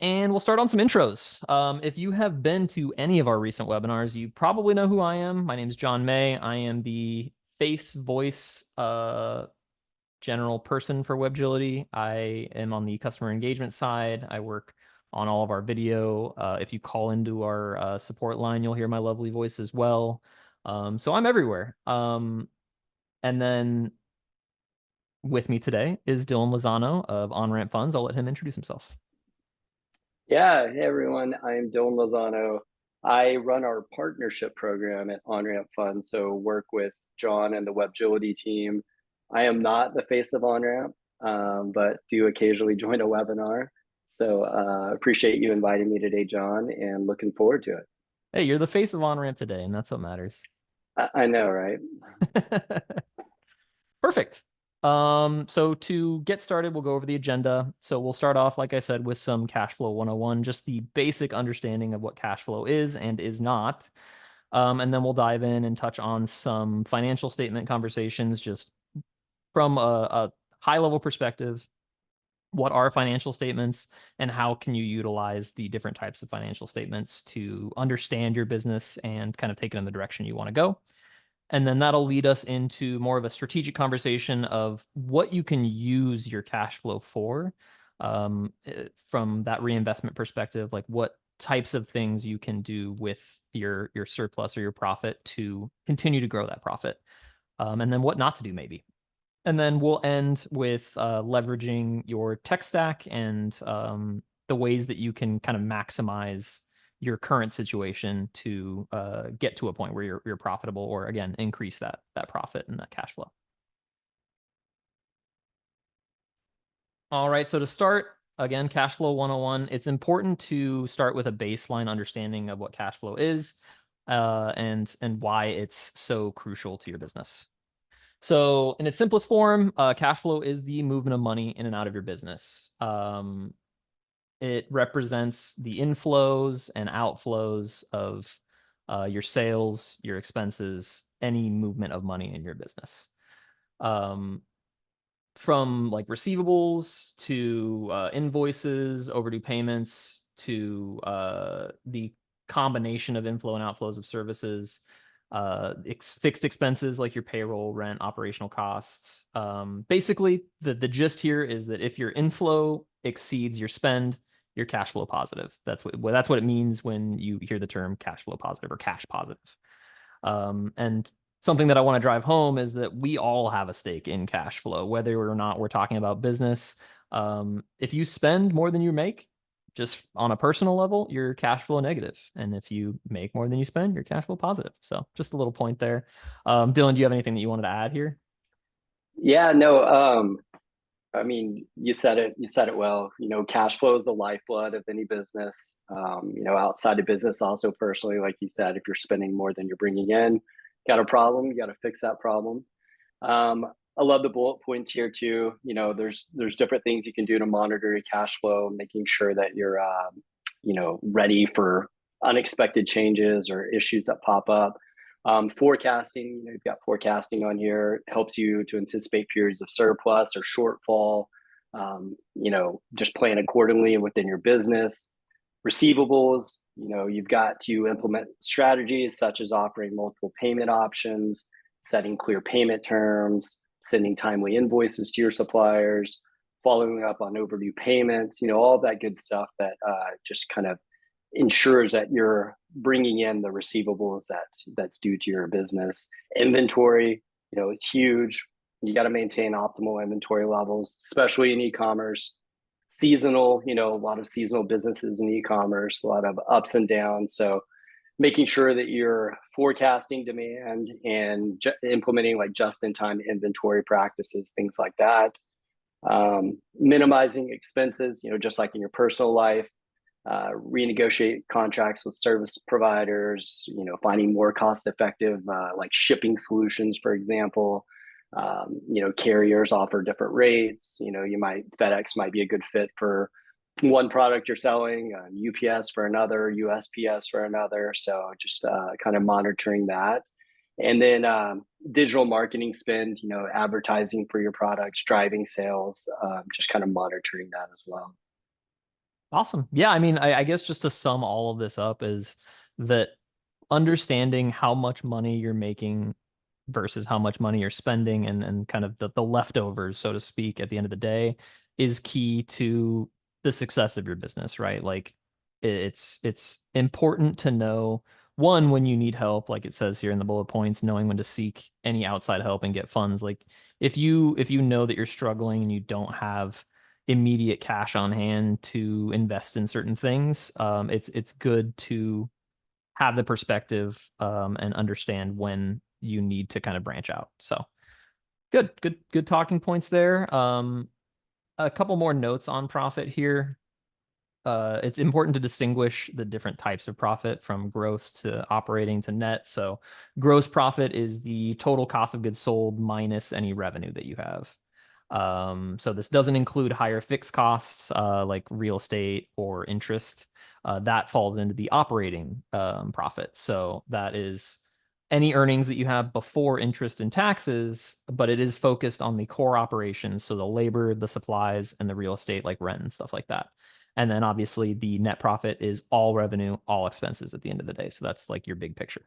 And we'll start on some intros. If you have been to any of our recent webinars, you probably know who I am. My name is John May. I am the face, voice, general person for WebGility. I am on the customer engagement side. I work on all of our video. If you call into our support line, you'll hear my lovely voice as well. So I'm everywhere. And then with me today is Dylan Lozano of OnRamp Funds. I'll let him introduce himself. Yeah, hey everyone, I'm Dylan Lozano. I run our partnership program at OnRamp Fund, so work with John and the WebGility team. I am not the face of OnRamp, but do occasionally join a webinar. So appreciate you inviting me today, John, and looking forward to it. Hey, you're the face of OnRamp today, and that's what matters. I know, right? Perfect. So to get started, we'll go over the agenda. So we'll start off, like I said, with some cash flow 101, just the basic understanding of what cash flow is and is not. And then we'll dive in and touch on some financial statement conversations, just from a high level perspective. What are financial statements and how can you utilize the different types of financial statements to understand your business and kind of take it in the direction you want to go? And then that'll lead us into more of a strategic conversation of what you can use your cash flow for, from that reinvestment perspective, like what types of things you can do with your surplus or your profit to continue to grow that profit, and then what not to do maybe. And then we'll end with leveraging your tech stack and the ways that you can kind of maximize your current situation to get to a point where you're profitable, or again, increase that profit and that cash flow. All right, so to start, again, cash flow 101, it's important to start with a baseline understanding of what cash flow is, and why it's so crucial to your business. So in its simplest form, cash flow is the movement of money in and out of your business. It represents the inflows and outflows of your sales, your expenses, any movement of money in your business. From like receivables to invoices, overdue payments, to the combination of inflow and outflows of services, fixed expenses like your payroll, rent, operational costs. Basically, the gist here is that if your inflow exceeds your spend, you're cash flow positive. That's what it means when you hear the term cash flow positive or cash positive. And something that I want to drive home is that we all have a stake in cash flow, whether or not we're talking about business. If you spend more than you make, just on a personal level, you're cash flow negative. And if you make more than you spend, you're cash flow positive. So just a little point there. Dylan, do you have anything that you wanted to add here? Yeah, no, I mean, you said it well. Cash flow is the lifeblood of any business. Outside of business, also personally, like you said, if you're spending more than you're bringing in, got a problem, you got to fix that problem. I love the bullet points here too. There's different things you can do to monitor your cash flow, making sure that you're, ready for unexpected changes or issues that pop up. Forecasting, you've got forecasting on here, helps you to anticipate periods of surplus or shortfall. Just plan accordingly within your business. Receivables, you've got to implement strategies such as offering multiple payment options, setting clear payment terms, sending timely invoices to your suppliers, following up on overdue payments, all that good stuff that just kind of ensures that you're bringing in the receivables that's due to your business. Inventory, it's huge. You got to maintain optimal inventory levels, especially in e-commerce. Seasonal, a lot of seasonal businesses in e-commerce, a lot of ups and downs. So making sure that you're forecasting demand and implementing like just-in-time inventory practices, things like that. Minimizing expenses, just like in your personal life. Renegotiate contracts with service providers, finding more cost-effective like shipping solutions, for example. Carriers offer different rates. FedEx might be a good fit for one product you're selling, UPS for another, USPS for another. So just kind of monitoring that. And then digital marketing spend, advertising for your products, driving sales, just kind of monitoring that as well. Awesome. Yeah, I mean, I guess just to sum all of this up is that understanding how much money you're making versus how much money you're spending and kind of the leftovers, so to speak, at the end of the day is key to the success of your business, right? Like it's important to know one when you need help, like it says here in the bullet points, knowing when to seek any outside help and get funds. Like if you know that you're struggling and you don't have immediate cash on hand to invest in certain things, it's good to have the perspective and understand when you need to kind of branch out. So good talking points there. A couple more notes on profit here. It's important to distinguish the different types of profit from gross to operating to net. So gross profit is the total cost of goods sold minus any revenue that you have. So this doesn't include higher fixed costs like real estate or interest. That falls into the operating profit. So that is any earnings that you have before interest and taxes, but it is focused on the core operations. So the labor, the supplies, and the real estate like rent and stuff like that. And then obviously the net profit is all revenue, all expenses at the end of the day. So that's like your big picture.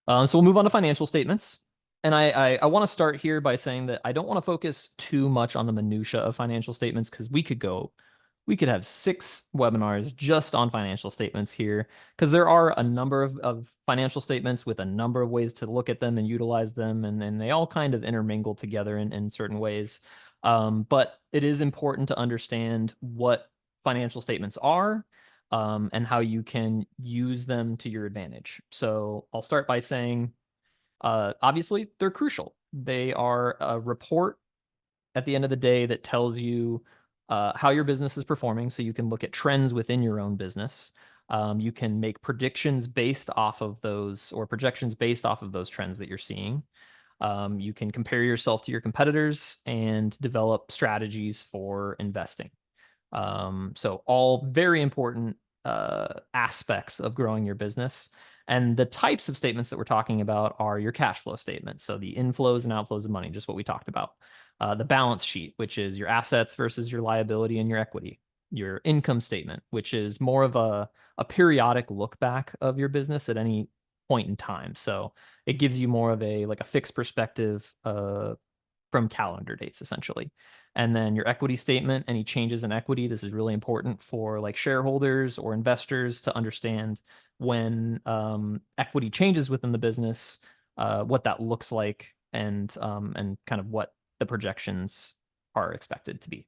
So we'll move on to financial statements. And I want to start here by saying that I don't want to focus too much on the minutia of financial statements because we could have 6 webinars just on financial statements here because there are a number of financial statements with a number of ways to look at them and utilize them. And they all kind of intermingle together in certain ways. But it is important to understand what financial statements are and how you can use them to your advantage. So I'll start by saying, obviously, they're crucial. They are a report at the end of the day that tells you how your business is performing. So you can look at trends within your own business. You can make predictions based off of those or projections based off of those trends that you're seeing. You can compare yourself to your competitors and develop strategies for investing. So all very important aspects of growing your business. And the types of statements that we're talking about are your cash flow statements. So the inflows and outflows of money, just what we talked about. The balance sheet, which is your assets versus your liability and your equity. Your income statement, which is more of a periodic look back of your business at any point in time. So it gives you more of a like a fixed perspective from calendar dates essentially. And then your equity statement, any changes in equity. This is really important for like shareholders or investors to understand when equity changes within the business, what that looks like, and kind of what the projections are expected to be.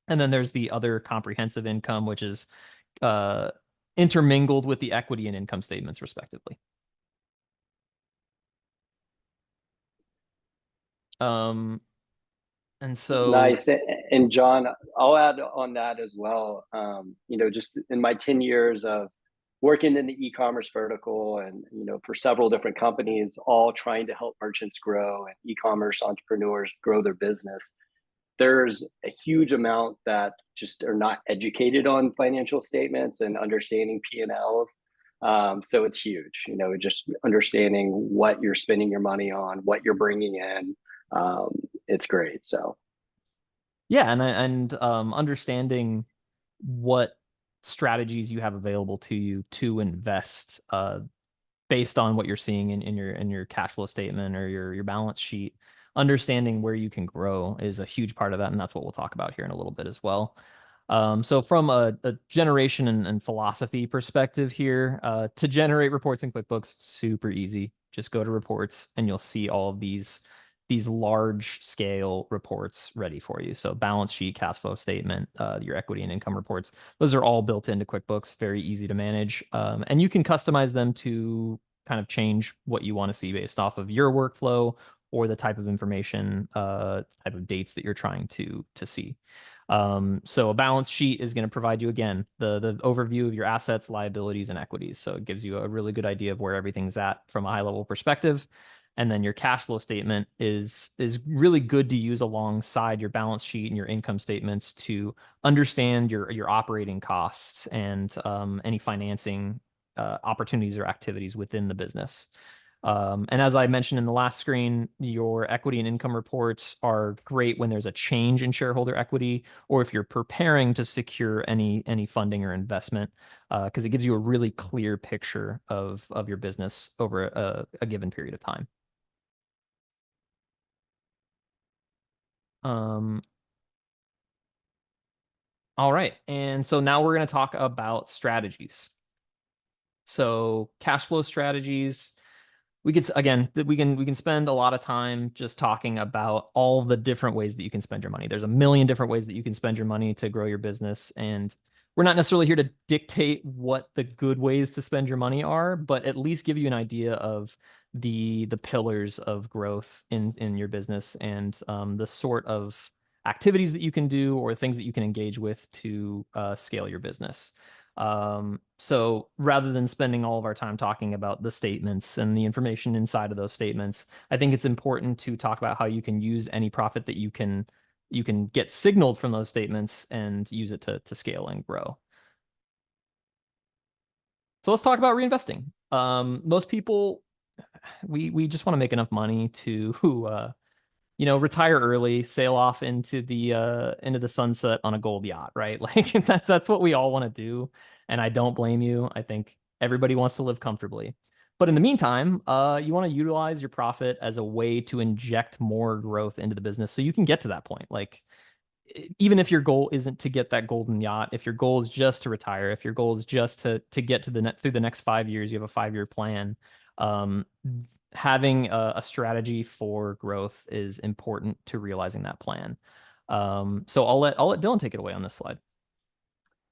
And then there's the other comprehensive income, which is uh, intermingled with the equity and income statements, respectively. Um, and so, Nice. And John, I'll add on that as well. Just in my 10 years of working in the e-commerce vertical and, for several different companies, all trying to help merchants grow and e-commerce entrepreneurs grow their business, there's a huge amount that just are not educated on financial statements and understanding P&Ls. So it's huge, just understanding what you're spending your money on, what you're bringing in. It's great. So yeah, and understanding what strategies you have available to you to invest based on what you're seeing in your cash flow statement or your balance sheet. Understanding where you can grow is a huge part of that, and that's what we'll talk about here in a little bit as well. So from a generation and philosophy perspective here, to generate reports in QuickBooks, super easy. Just go to reports and you'll see all of these large scale reports ready for you. So balance sheet, cash flow statement, your equity and income reports, those are all built into QuickBooks, very easy to manage. And you can customize them to kind of change what you want to see based off of your workflow or the type of information, type of dates that you're trying to see. So a balance sheet is going to provide you again the overview of your assets, liabilities, and equities. So it gives you a really good idea of where everything's at from a high level perspective. And then your cash flow statement is really good to use alongside your balance sheet and your income statements to understand your operating costs and any financing opportunities or activities within the business. And as I mentioned in the last screen, your equity and income reports are great when there's a change in shareholder equity, or if you're preparing to secure any funding or investment, because it gives you a really clear picture of your business over a given period of time. Um, all right, and so now we're going to talk about strategies. So cash flow strategies. We could again we can spend a lot of time just talking about all the different ways that you can spend your money. There's a million different ways that you can spend your money to grow your business, and we're not necessarily here to dictate what the good ways to spend your money are, but at least give you an idea of the pillars of growth in your business, and the sort of activities that you can do or things that you can engage with to scale your business. So rather than spending all of our time talking about the statements and the information inside of those statements, I think it's important to talk about how you can use any profit that you can get signaled from those statements and use it to scale and grow. So let's talk about reinvesting. Most people, we just want to make enough money to retire early, sail off into the sunset on a gold yacht, right? Like that's what we all want to do, and I don't blame you. I think everybody wants to live comfortably. But in the meantime, you want to utilize your profit as a way to inject more growth into the business so you can get to that point. Like even if your goal isn't to get that golden yacht, if your goal is just to retire, if your goal is just to get to the net through the next 5 years, you have a 5 year plan. Um, Having a strategy for growth is important to realizing that plan. So I'll let Dylan take it away on this slide.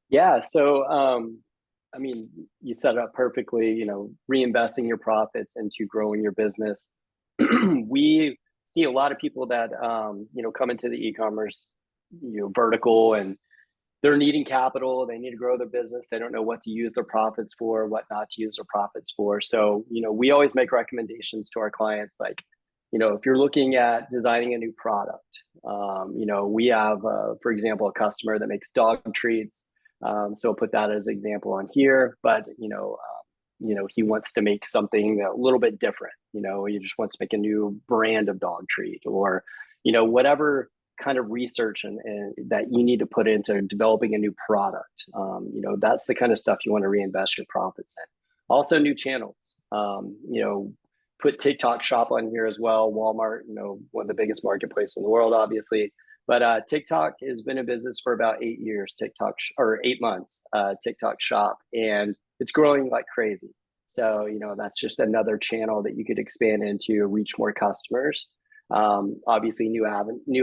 Yeah. So, I mean, you set it up perfectly, reinvesting your profits into growing your business. We see a lot of people that, come into the e-commerce, vertical, and they're needing capital. They need to grow their business. They don't know what to use their profits for, what not to use their profits for. So, we always make recommendations to our clients, like, if you're looking at designing a new product, we have, for example, a customer that makes dog treats. So I'll put that as an example on here. But he wants to make something a little bit different. He just wants to make a new brand of dog treat, or whatever kind of research and that you need to put into developing a new product. That's the kind of stuff you want to reinvest your profits in. Also, new channels. Put TikTok Shop on here as well. Walmart, one of the biggest marketplaces in the world, obviously. But TikTok has been in business for about 8 years. Or 8 months. TikTok Shop, and it's growing like crazy. So that's just another channel that you could expand into, reach more customers. Obviously, new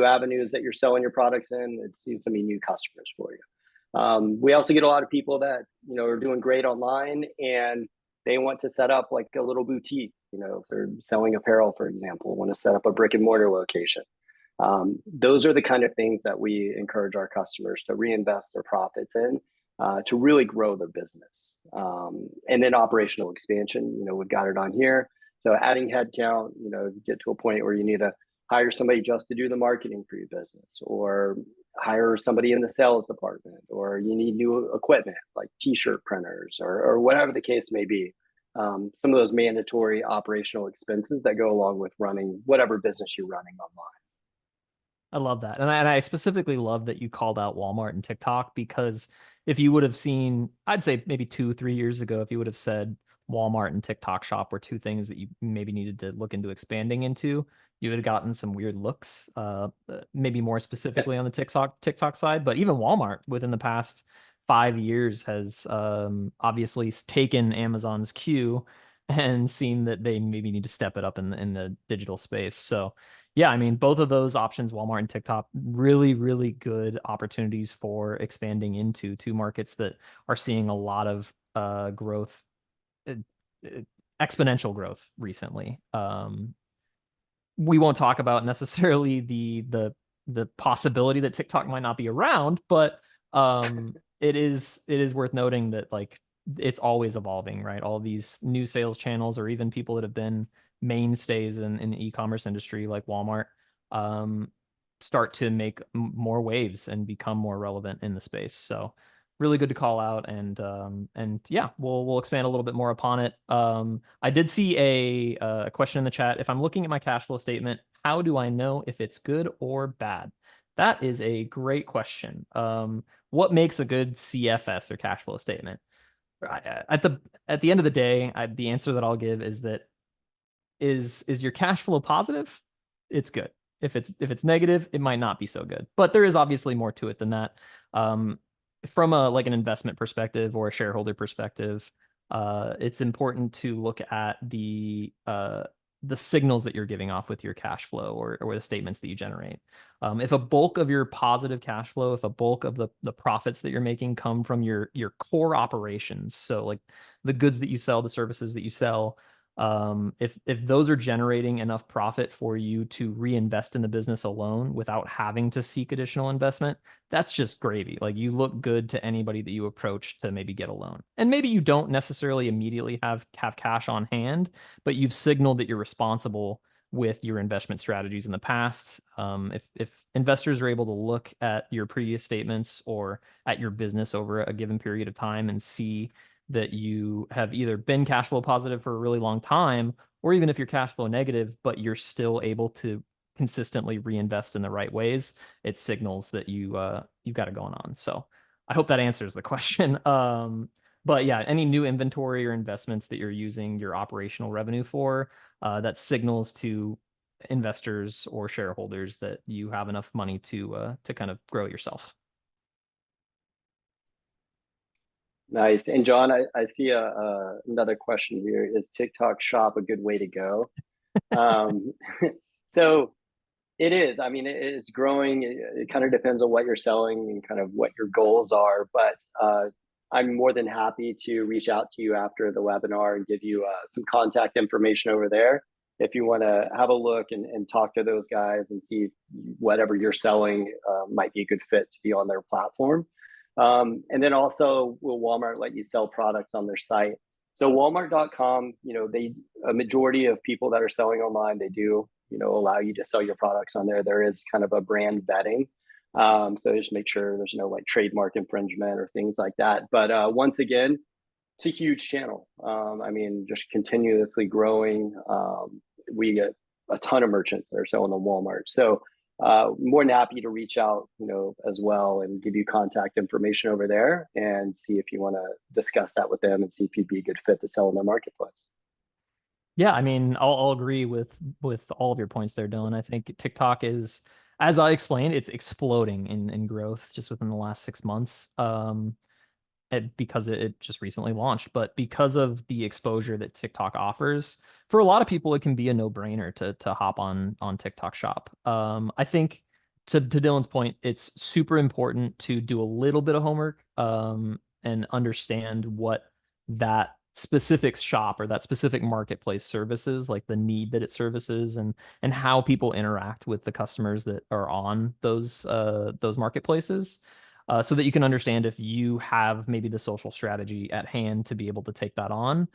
avenues that you're selling your products in. It's going to be new customers for you. We also get a lot of people that are doing great online, and they want to set up like a little boutique. If they're selling apparel, for example, want to set up a brick and mortar location. Those are the kind of things that we encourage our customers to reinvest their profits in, to really grow their business. And then operational expansion, we've got it on here. So adding headcount, get to a point where you need to hire somebody just to do the marketing for your business, or hire somebody in the sales department, or you need new equipment like t-shirt printers, or whatever the case may be. Some of those mandatory operational expenses that go along with running whatever business you're running online. I love that. And I specifically love that you called out Walmart and TikTok, because if you would have seen, I'd say maybe 2, 3 years ago, if you would have said Walmart and TikTok Shop were two things that you maybe needed to look into expanding into, you would have gotten some weird looks, maybe more specifically on the TikTok side. But even Walmart within the past 5 years has obviously taken Amazon's cue and seen that they maybe need to step it up in the digital space. So yeah, I mean, both of those options, Walmart and TikTok, really, really good opportunities for expanding into two markets that are seeing a lot of growth, uh, exponential growth recently. We won't talk about necessarily the possibility that TikTok might not be around, but it is worth noting that like it's always evolving, right? All these new sales channels, or even people that have been mainstays in the e-commerce industry like Walmart, um, start to make more waves and become more relevant in the space. So really good to call out. And yeah, we'll expand a little bit more upon it. I did see a question in the chat. If I'm looking at my cash flow statement, how do I know if it's good or bad? That is a great question. What makes a good CFS or cash flow statement? At the end of the day, the answer that I'll give is that is your cash flow positive? It's good. If it's negative, it might not be so good. But there is obviously more to it than that. Um, from a like an investment perspective or a shareholder perspective, it's important to look at the signals that you're giving off with your cash flow or the statements that you generate. If a bulk of your positive cash flow, if a bulk of the profits that you're making come from your core operations, so like the goods that you sell, the services that you sell, if those are generating enough profit for you to reinvest in the business alone without having to seek additional investment, that's just gravy. Like you look good to anybody that you approach to maybe get a loan. And maybe you don't necessarily immediately have cash on hand, but you've signaled that you're responsible with your investment strategies in the past. If investors are able to look at your previous statements or at your business over a given period of time and see that you have either been cash flow positive for a really long time, or even if you're cash flow negative, but you're still able to consistently reinvest in the right ways, it signals that you've got it going on. So I hope that answers the question. But yeah, any new inventory or investments that you're using your operational revenue for, that signals to investors or shareholders that you have enough money to kind of grow yourself. Nice. And John, I see another question here. Is TikTok Shop a good way to go? Um, so it is. I mean, it's growing. It kind of depends on what you're selling and kind of what your goals are. But I'm more than happy to reach out to you after the webinar and give you some contact information over there. If you want to have a look and talk to those guys and see if whatever you're selling might be a good fit to be on their platform. And then also, will Walmart let you sell products on their site? So Walmart.com, a majority of people that are selling online, they do, allow you to sell your products on there. There is kind of a brand vetting. So just make sure there's no like trademark infringement or things like that. But once again, it's a huge channel. I mean, just continuously growing. We get a ton of merchants that are selling on Walmart. So more than happy to reach out, as well and give you contact information over there and see if you want to discuss that with them and see if you'd be a good fit to sell in their marketplace. Yeah, I mean, I'll agree with all of your points there, Dylan. I think TikTok is, as I explained, it's exploding in growth just within the last 6 months. Because it just recently launched, but because of the exposure that TikTok offers, for a lot of people, it can be a no-brainer to hop on TikTok Shop. I think to Dylan's point, it's super important to do a little bit of homework and understand what that specific shop or that specific marketplace services, like the need that it services and how people interact with the customers that are on those marketplaces, so that you can understand if you have maybe the social strategy at hand to be able to take that on.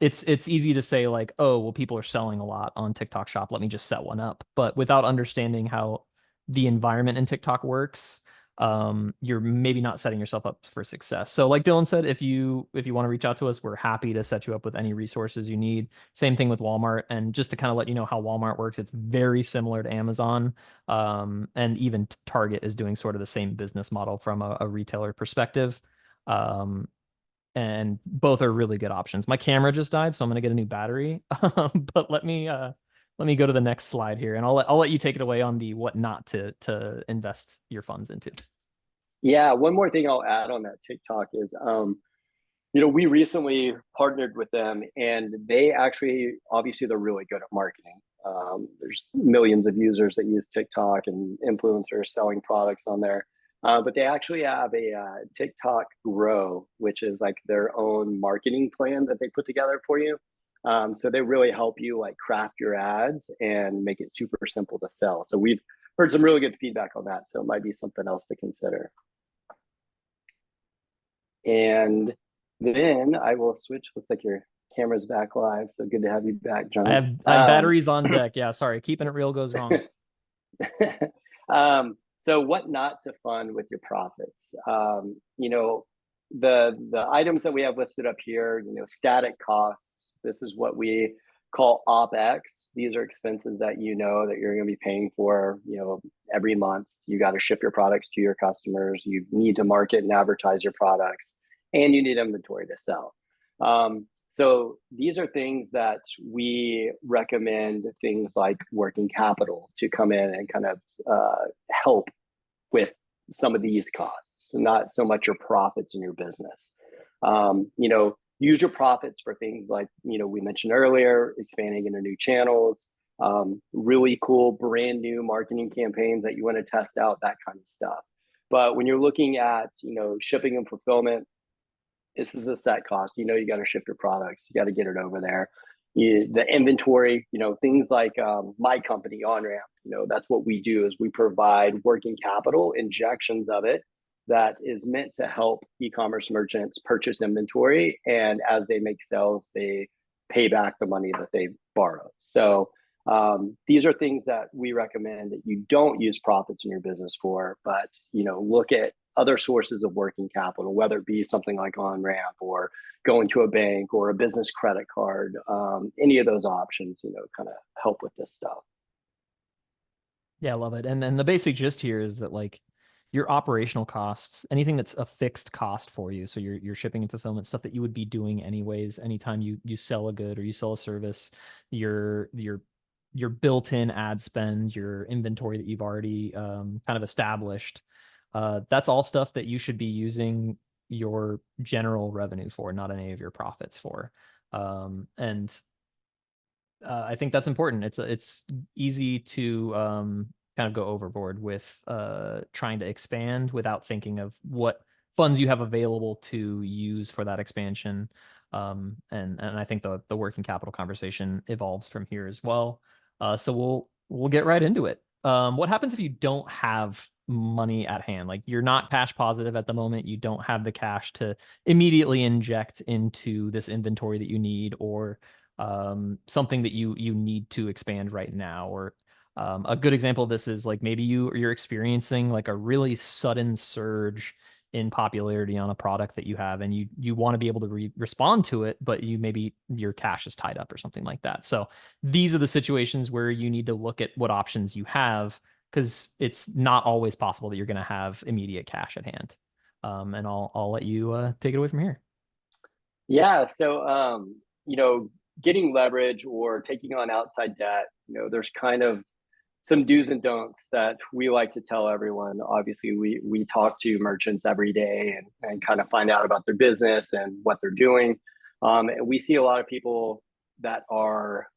It's easy to say like, oh, well, people are selling a lot on TikTok Shop. Let me just set one up. But without understanding how the environment in TikTok works, you're maybe not setting yourself up for success. So like Dylan said, if you want to reach out to us, we're happy to set you up with any resources you need. Same thing with Walmart. And just to kind of let you know how Walmart works, it's very similar to Amazon. And even Target is doing sort of the same business model from a retailer perspective. And both are really good options. My camera just died, so I'm gonna get a new battery. But let me go to the next slide here, and I'll let you take it away on the what not to invest your funds into. Yeah, one more thing I'll add on that TikTok is, we recently partnered with them, and they actually, obviously, they're really good at marketing. There's millions of users that use TikTok and influencers selling products on there. But they actually have a TikTok Grow, which is like their own marketing plan that they put together for you. So they really help you like craft your ads and make it super simple to sell. So we've heard some really good feedback on that. So it might be something else to consider. And then I will switch. Looks like your camera's back live. So good to have you back, I John. have I have batteries on deck. Yeah, sorry, keeping it real goes wrong. So what not to fund with your profits? The items that we have listed up here, static costs. This is what we call OpEx. These are expenses that that you're going to be paying for, every month. You got to ship your products to your customers. You need to market and advertise your products, and you need inventory to sell. So these are things that we recommend, things like working capital to come in and kind of help with some of these costs, not so much your profits in your business. Use your profits for things like, we mentioned earlier, expanding into new channels, really cool brand new marketing campaigns that you want to test out, that kind of stuff. But when you're looking at, shipping and fulfillment, this is a set cost. You got to ship your products. You got to get it over there. The inventory, things like my company, OnRamp, that's what we do is we provide working capital injections of it that is meant to help e-commerce merchants purchase inventory. And as they make sales, they pay back the money that they borrow. So these are things that we recommend that you don't use profits in your business for, but, look at other sources of working capital, whether it be something like OnRamp or going to a bank or a business credit card, any of those options, kind of help with this stuff. Yeah, I love it. And then the basic gist here is that like your operational costs, anything that's a fixed cost for you, so your shipping and fulfillment stuff that you would be doing anyways, anytime you sell a good or you sell a service, your built-in ad spend, your inventory that you've already kind of established, that's all stuff that you should be using your general revenue for, not any of your profits for. And I think that's important. It's easy to kind of go overboard with trying to expand without thinking of what funds you have available to use for that expansion. And I think the working capital conversation evolves from here as well. So we'll get right into it. What happens if you don't have money at hand? Like you're not cash positive at the moment. You don't have the cash to immediately inject into this inventory that you need, or something that you need to expand right now. Or a good example of this is like maybe you're experiencing like a really sudden surge in popularity on a product that you have, and you want to be able to respond to it, but maybe your cash is tied up or something like that. So these are the situations where you need to look at what options you have, because it's not always possible that you're going to have immediate cash at hand. And I'll let you take it away from here. Yeah. So, getting leverage or taking on outside debt, there's kind of some do's and don'ts that we like to tell everyone. Obviously, we talk to merchants every day and kind of find out about their business and what they're doing. And we see a lot of people that are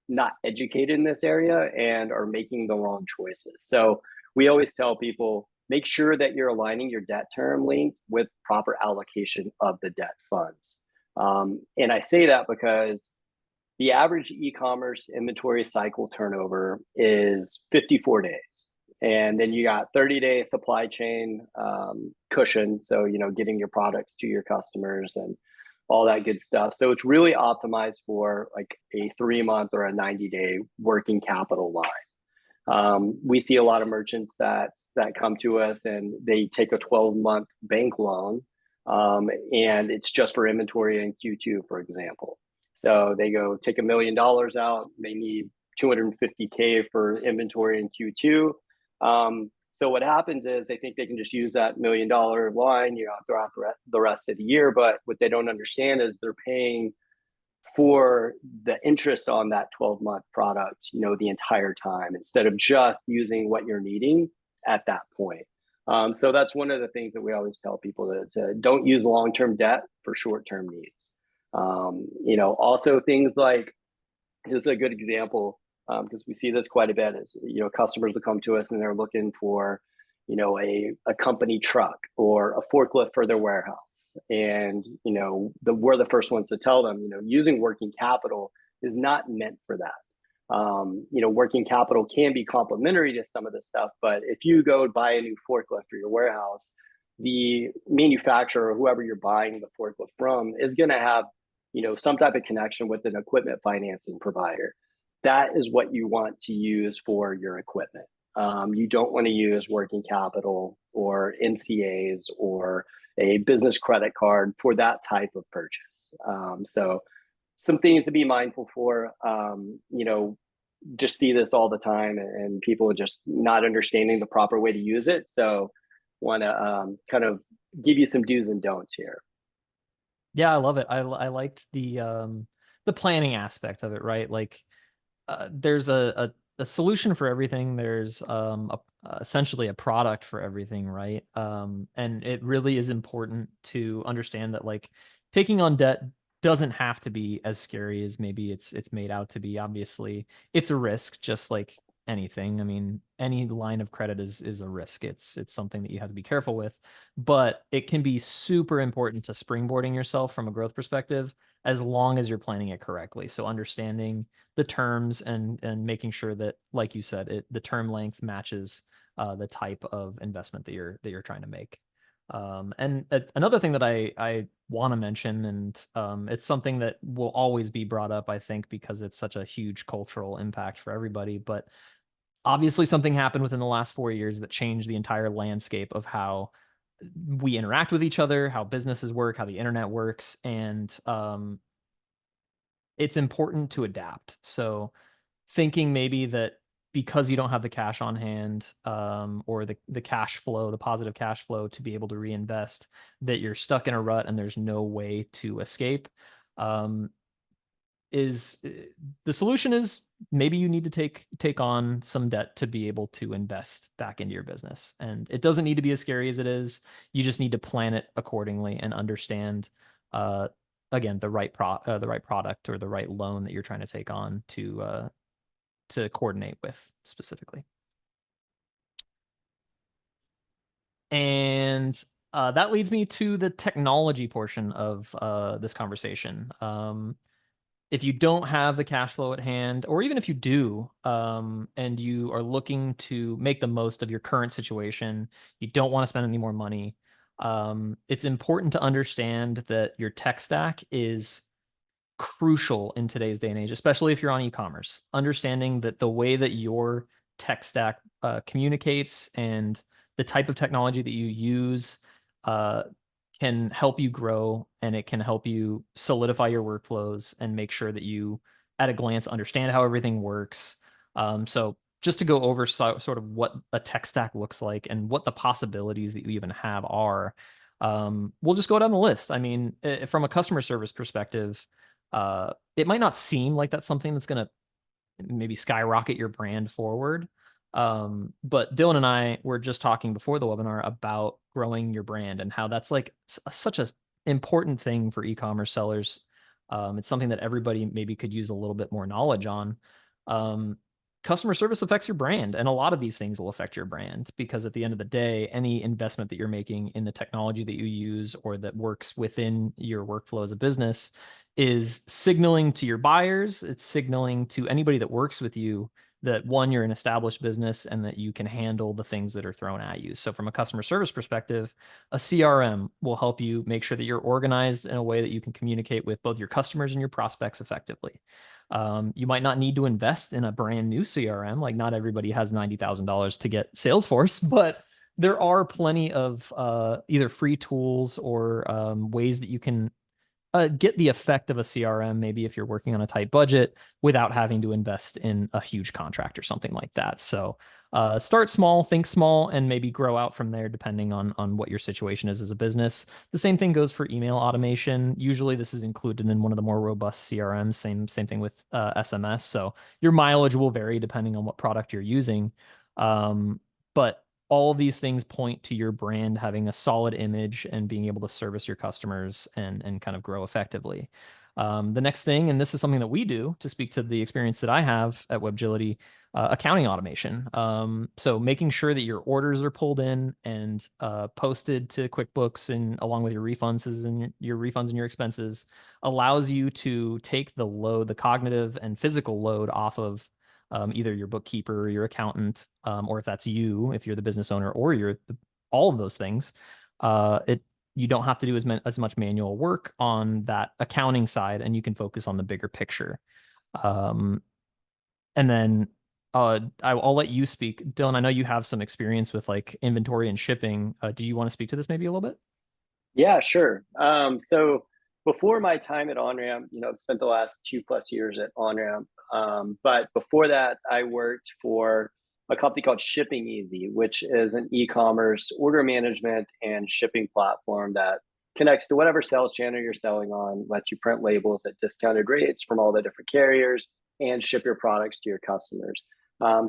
not educated in this area and are making the wrong choices. So we always tell people, make sure that you're aligning your debt term length with proper allocation of the debt funds. And I say that because the average e-commerce inventory cycle turnover is 54 days. And then you got 30-day supply chain cushion. So, getting your products to your customers and all that good stuff. So it's really optimized for like a 3-month or a 90-day working capital line. We see a lot of merchants that come to us and they take a 12-month bank loan, and it's just for inventory in Q2, for example. So they go take $1 million out. They need 250K for inventory in Q2. So what happens is they think they can just use that $1 million line, throughout the rest of the year. But what they don't understand is they're paying for the interest on that 12-month product, the entire time, instead of just using what you're needing at that point. So that's one of the things that we always tell people to don't use long-term debt for short-term needs. Also things like, this is a good example, because we see this quite a bit, is, customers will come to us and they're looking for, a company truck or a forklift for their warehouse. And, we're the first ones to tell them, using working capital is not meant for that. Working capital can be complementary to some of this stuff, but if you go buy a new forklift for your warehouse, the manufacturer or whoever you're buying the forklift from is going to have some type of connection with an equipment financing provider. That is what you want to use for your equipment. You don't want to use working capital or NCAs or a business credit card for that type of purchase. So some things to be mindful for. Just see this all the time, and people just not understanding the proper way to use it. So want to kind of give you some do's and don'ts here. Yeah, I love it. I liked the planning aspect of it, right? Like there's a solution for everything. There's essentially a product for everything, right? And it really is important to understand that like taking on debt doesn't have to be as scary as maybe it's made out to be. Obviously, it's a risk, just like anything. I mean, any line of credit is a risk. It's something that you have to be careful with, but it can be super important to springboarding yourself from a growth perspective as long as you're planning it correctly. So understanding the terms and making sure that, like you said, the term length matches the type of investment that you're trying to make. And another thing that I want to mention, and it's something that will always be brought up, I think, because it's such a huge cultural impact for everybody. But obviously, something happened within the last 4 years that changed the entire landscape of how we interact with each other, how businesses work, how the internet works, and it's important to adapt. So thinking maybe that because you don't have the cash on hand, or the cash flow, the positive cash flow to be able to reinvest, that you're stuck in a rut and there's no way to escape, um, is the solution is maybe you need to take on some debt to be able to invest back into your business. And it doesn't need to be as scary as it is. You just need to plan it accordingly and understand, uh, again, the right product or the right loan that you're trying to take on to coordinate with specifically. And that leads me to the technology portion of this conversation. If you don't have the cash flow at hand, or even if you do, and you are looking to make the most of your current situation, you don't want to spend any more money. It's important to understand that your tech stack is crucial in today's day and age, especially if you're on e-commerce. Understanding that the way that your tech stack communicates and the type of technology that you use uh, can help you grow, and it can help you solidify your workflows and make sure that you, at a glance, understand how everything works. So just to go over sort of what a tech stack looks like and what the possibilities that you even have are, we'll just go down the list. I mean, from a customer service perspective, it might not seem like that's something that's going to maybe skyrocket your brand forward. But Dylan and I were just talking before the webinar about growing your brand and how that's like such a important thing for e-commerce sellers. It's something that everybody maybe could use a little bit more knowledge on. Um, Customer service affects your brand, and a lot of these things will affect your brand because at the end of the day, any investment that you're making in the technology that you use or that works within your workflow as a business is signaling to your buyers. It's signaling to anybody that works with you that one, you're an established business and that you can handle the things that are thrown at you. So from a customer service perspective, a CRM will help you make sure that you're organized in a way that you can communicate with both your customers and your prospects effectively. You might not need to invest in a brand new CRM. Like not everybody has $90,000 to get Salesforce, but there are plenty of either free tools or ways that you can get the effect of a CRM, maybe if you're working on a tight budget without having to invest in a huge contract or something like that. So start small, think small, and maybe grow out from there depending on what your situation is as a business. The same thing goes for email automation. Usually this is included in one of the more robust CRMs. Same thing with SMS. So your mileage will vary depending on what product you're using. But all of these things point to your brand having a solid image and being able to service your customers and kind of grow effectively. The next thing, and this is something that we do to speak to the experience that I have at WebGility, accounting automation. So making sure that your orders are pulled in and posted to QuickBooks and along with your refunds and your expenses allows you to take the load, the cognitive and physical load off of either your bookkeeper or your accountant, or if that's you, if you're the business owner, or all of those things. It You don't have to do as much manual work on that accounting side, and you can focus on the bigger picture. Um, and then I'll let you speak. Dylan, I know you have some experience with like inventory and shipping. Do you want to speak to this maybe a little bit? Yeah, sure. So before my time at OnRamp, I've spent the last 2+ years at OnRamp. But before that, I worked for a company called Shipping Easy, which is an e-commerce order management and shipping platform that connects to whatever sales channel you're selling on, lets you print labels at discounted rates from all the different carriers, and ship your products to your customers.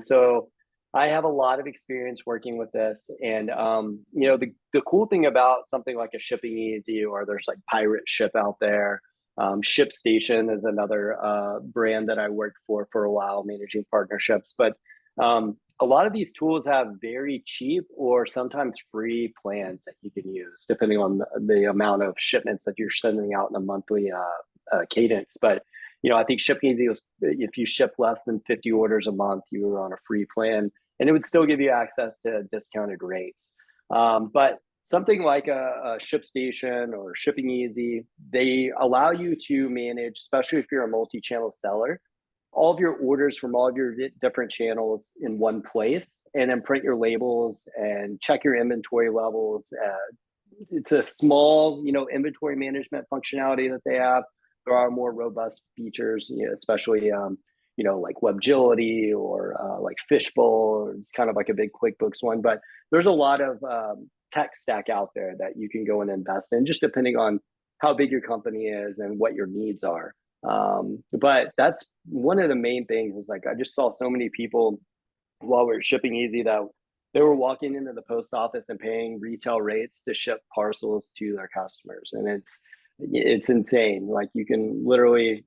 So I have a lot of experience working with this, and the cool thing about something like a Shipping Easy, or there's like Pirate Ship out there. ShipStation is another brand that I worked for a while, managing partnerships. But a lot of these tools have very cheap or sometimes free plans that you can use, depending on the amount of shipments that you're sending out in a monthly cadence. But I think Shipping Easy was, if you ship less than 50 orders a month, you were on a free plan, and it would still give you access to discounted rates. But something like a ShipStation or Shipping Easy, they allow you to manage, especially if you're a multi-channel seller, all of your orders from all of your different channels in one place, and then print your labels and check your inventory levels. It's a small, inventory management functionality that they have. There are more robust features, especially, like Webgility or like Fishbowl. It's kind of like a big QuickBooks one, but there's a lot of tech stack out there that you can go and invest in, just depending on how big your company is and what your needs are. But that's one of the main things. Is like I just saw so many people while we were Shipping Easy that they were walking into the post office and paying retail rates to ship parcels to their customers, and it's insane. Like you can literally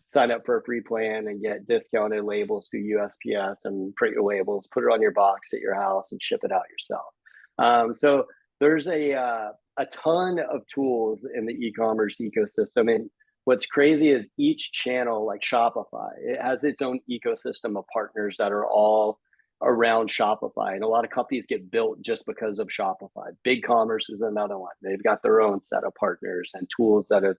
sign up for a free plan and get discounted labels through USPS and print your labels, put it on your box at your house, and ship it out yourself. So there's a ton of tools in the e-commerce ecosystem, and what's crazy is each channel, like Shopify, it has its own ecosystem of partners that are all around Shopify. And a lot of companies get built just because of Shopify. BigCommerce is another one. They've got their own set of partners and tools that have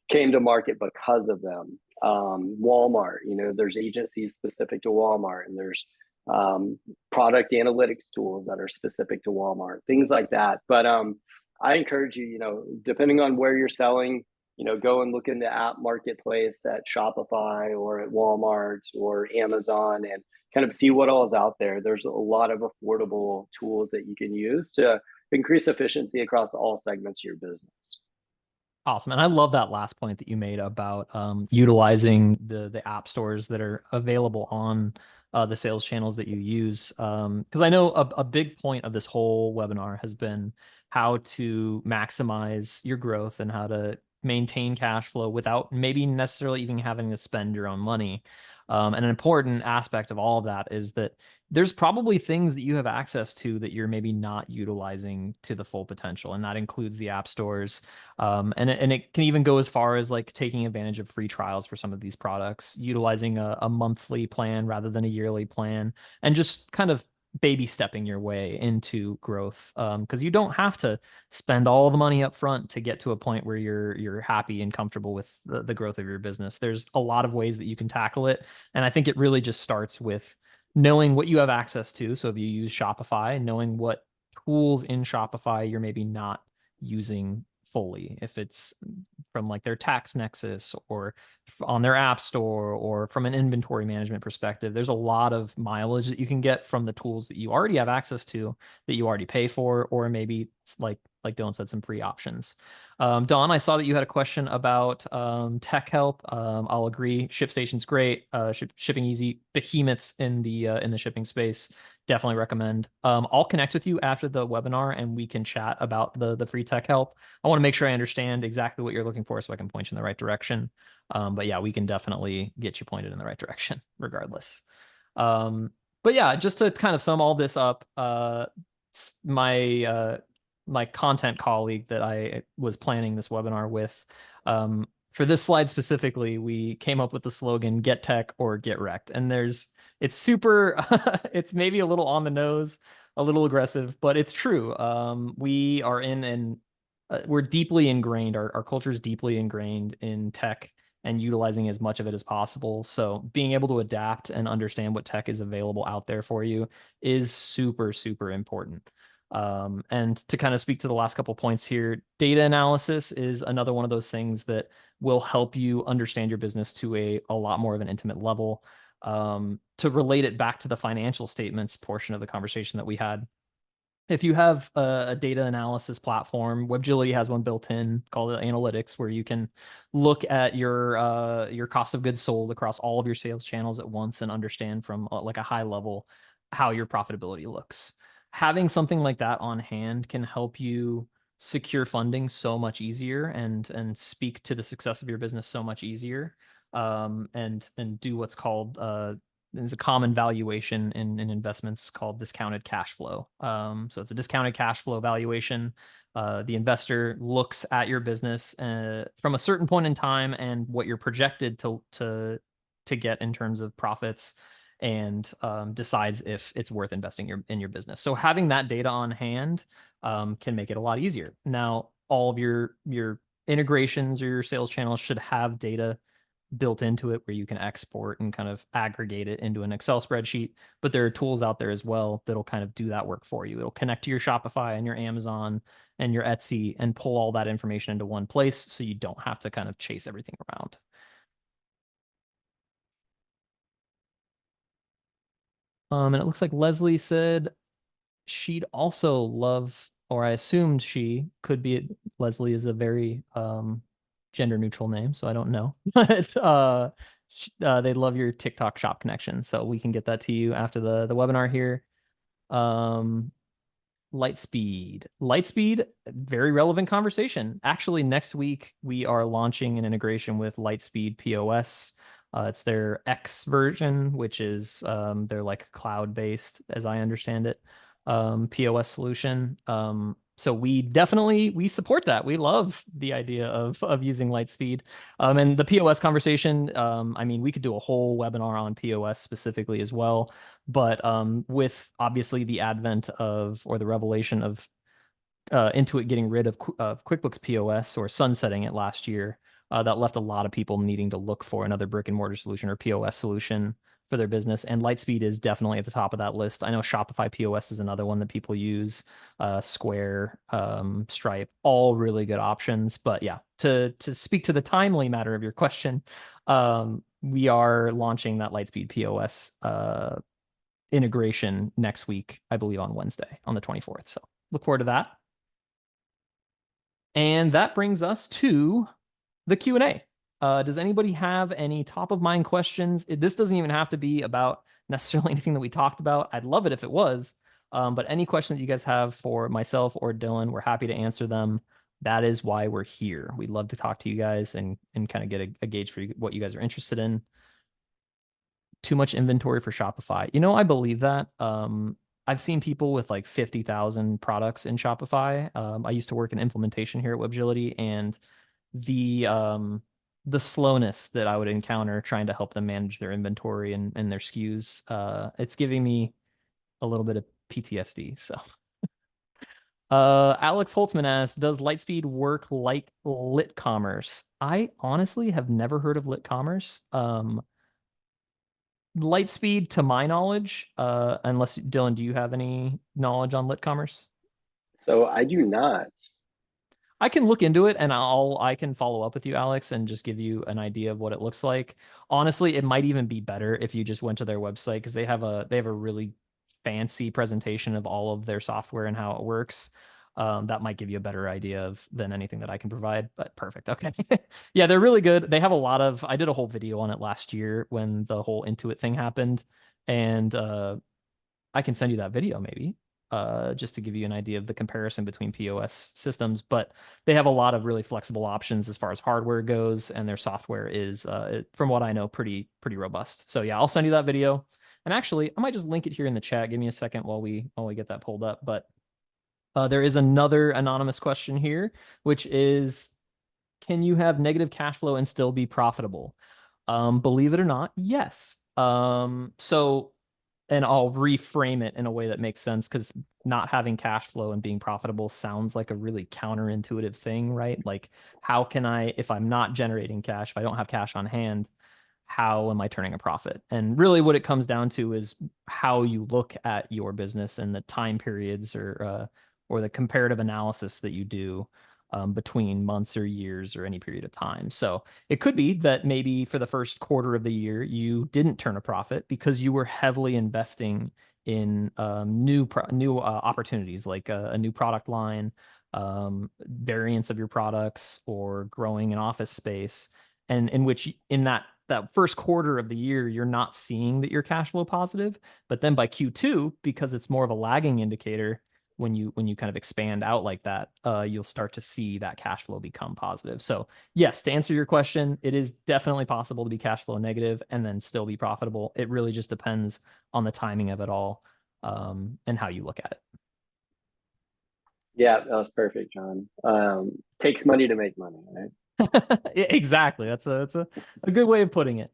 came to market because of them. Walmart, there's agencies specific to Walmart, and there's product analytics tools that are specific to Walmart, things like that. But I encourage you, depending on where you're selling, go and look in the app marketplace at Shopify or at Walmart or Amazon, and kind of see what all is out there. There's a lot of affordable tools that you can use to increase efficiency across all segments of your business. Awesome. And I love that last point that you made about utilizing the app stores that are available on the sales channels that you use. Because I know a big point of this whole webinar has been how to maximize your growth and how to maintain cash flow without maybe necessarily even having to spend your own money. And an important aspect of all of that is that there's probably things that you have access to that you're maybe not utilizing to the full potential. And that includes the app stores. And it can even go as far as like taking advantage of free trials for some of these products, utilizing a monthly plan rather than a yearly plan, and just kind of baby stepping your way into growth. Because you don't have to spend all the money up front to get to a point where you're happy and comfortable with the growth of your business. There's a lot of ways that you can tackle it. And I think it really just starts with knowing what you have access to. So if you use Shopify, knowing what tools in Shopify you're maybe not using fully, if it's from like their tax nexus or on their app store or from an inventory management perspective. There's a lot of mileage that you can get from the tools that you already have access to, that you already pay for, or maybe it's like Dylan said, some free options. Don, I saw that you had a question about tech help. I'll agree. ShipStation's great. Shipping Easy, behemoths in the shipping space. Definitely recommend. I'll connect with you after the webinar and we can chat about the free tech help. I want to make sure I understand exactly what you're looking for so I can point you in the right direction. But yeah, we can definitely get you pointed in the right direction regardless. But yeah, just to kind of sum all this up, my content colleague that I was planning this webinar with, for this slide specifically, we came up with the slogan "Get Tech or Get Wrecked," and it's super, it's maybe a little on the nose, a little aggressive, but it's true. We are in we're deeply ingrained. Our culture is deeply ingrained in tech and utilizing as much of it as possible. So being able to adapt and understand what tech is available out there for you is super, super important. And to kind of speak to the last couple points here, data analysis is another one of those things that will help you understand your business to a lot more of an intimate level. To relate it back to the financial statements portion of the conversation that we had, if you have a data analysis platform, WebGility has one built in called Analytics, where you can look at your cost of goods sold across all of your sales channels at once and understand from like a high level how your profitability looks. Having something like that on hand can help you secure funding so much easier and speak to the success of your business so much easier, and do what's called there's a common valuation in investments called discounted cash flow. So it's a discounted cash flow valuation. The investor looks at your business from a certain point in time and what you're projected to get in terms of profits, and decides if it's worth investing in your business. So having that data on hand can make it a lot easier. Now, all of your integrations or your sales channels should have data built into it where you can export and kind of aggregate it into an Excel spreadsheet. But there are tools out there as well that'll kind of do that work for you. It'll connect to your Shopify and your Amazon and your Etsy and pull all that information into one place so you don't have to kind of chase everything around. And it looks like Leslie said she'd also love, or I assumed she could be, Leslie is a very gender neutral name, so I don't know. But they love your TikTok shop connection, so we can get that to you after the webinar here. Um, Lightspeed, very relevant conversation. Actually, next week we are launching an integration with Lightspeed POS. It's their X version, which is their like cloud-based, as I understand it, POS solution. So we support that. We love the idea of using Lightspeed. And the POS conversation, I mean, we could do a whole webinar on POS specifically as well. But with obviously the advent of, or the revelation of Intuit getting rid of QuickBooks POS or sunsetting it last year, that left a lot of people needing to look for another brick and mortar solution or POS solution for their business. And Lightspeed is definitely at the top of that list. I know Shopify POS is another one that people use, Square, Stripe, all really good options. But yeah, to speak to the timely matter of your question, we are launching that Lightspeed POS integration next week, I believe on Wednesday, on the 24th. So look forward to that. And that brings us to the Q&A. Does anybody have any top of mind questions? This doesn't even have to be about necessarily anything that we talked about. I'd love it if it was. But any question that you guys have for myself or Dylan, we're happy to answer them. That is why we're here. We'd love to talk to you guys and kind of get a gauge for what you guys are interested in. Too much inventory for Shopify. You know, I believe that. I've seen people with like 50,000 products in Shopify. I used to work in implementation here at WebGility, and the slowness that I would encounter trying to help them manage their inventory and their SKUs, it's giving me a little bit of PTSD. So Alex Holtzman asks, does Lightspeed work like lit-commerce? I honestly have never heard of lit-commerce. Lightspeed, to my knowledge, unless Dylan, do you have any knowledge on lit-commerce? So I do not. I can look into it and I can follow up with you, Alex, and just give you an idea of what it looks like. Honestly, it might even be better if you just went to their website, because they have a really fancy presentation of all of their software and how it works. That might give you a better idea of than anything that I can provide, but perfect. Okay. Yeah, they're really good. They have a lot of, I did a whole video on it last year when the whole Intuit thing happened, and I can send you that video maybe, just to give you an idea of the comparison between POS systems. But they have a lot of really flexible options as far as hardware goes, and their software is, from what I know, pretty robust. So yeah, I'll send you that video. And actually, I might just link it here in the chat. Give me a second while we get that pulled up. But there is another anonymous question here, which is, can you have negative cash flow and still be profitable? Believe it or not, yes. So and I'll reframe it in a way that makes sense because not having cash flow and being profitable sounds like a really counterintuitive thing, right? Like, how can I, if I'm not generating cash, if I don't have cash on hand, how am I turning a profit? And really, what it comes down to is how you look at your business and the time periods or the comparative analysis that you do between months or years or any period of time. So it could be that maybe for the first quarter of the year you didn't turn a profit because you were heavily investing in new opportunities like a new product line, variants of your products, or growing an office space, and in which in that first quarter of the year you're not seeing that you're cash flow positive, but then by Q2, because it's more of a lagging indicator, when you kind of expand out like that, you'll start to see that cash flow become positive. So yes, to answer your question, it is definitely possible to be cash flow negative and then still be profitable. It really just depends on the timing of it all, and how you look at it. Yeah, that was perfect, John. Takes money to make money, right? Exactly. That's a good way of putting it.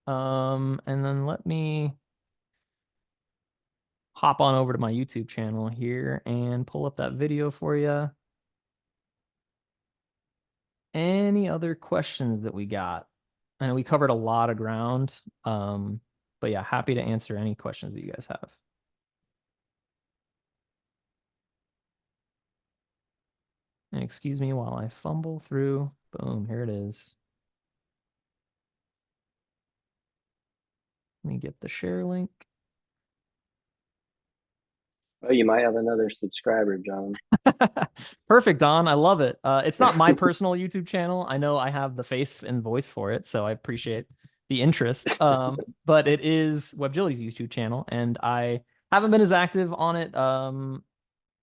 And then let me hop on over to my YouTube channel here and pull up that video for you. Any other questions that we got? I know we covered a lot of ground. But yeah, happy to answer any questions that you guys have. And excuse me while I fumble through. Boom, here it is. Let me get the share link. Oh, you might have another subscriber, John. Perfect, Don. I love it. It's not my personal YouTube channel. I know I have the face and voice for it, so I appreciate the interest. But it is WebGility's YouTube channel, and I haven't been as active on it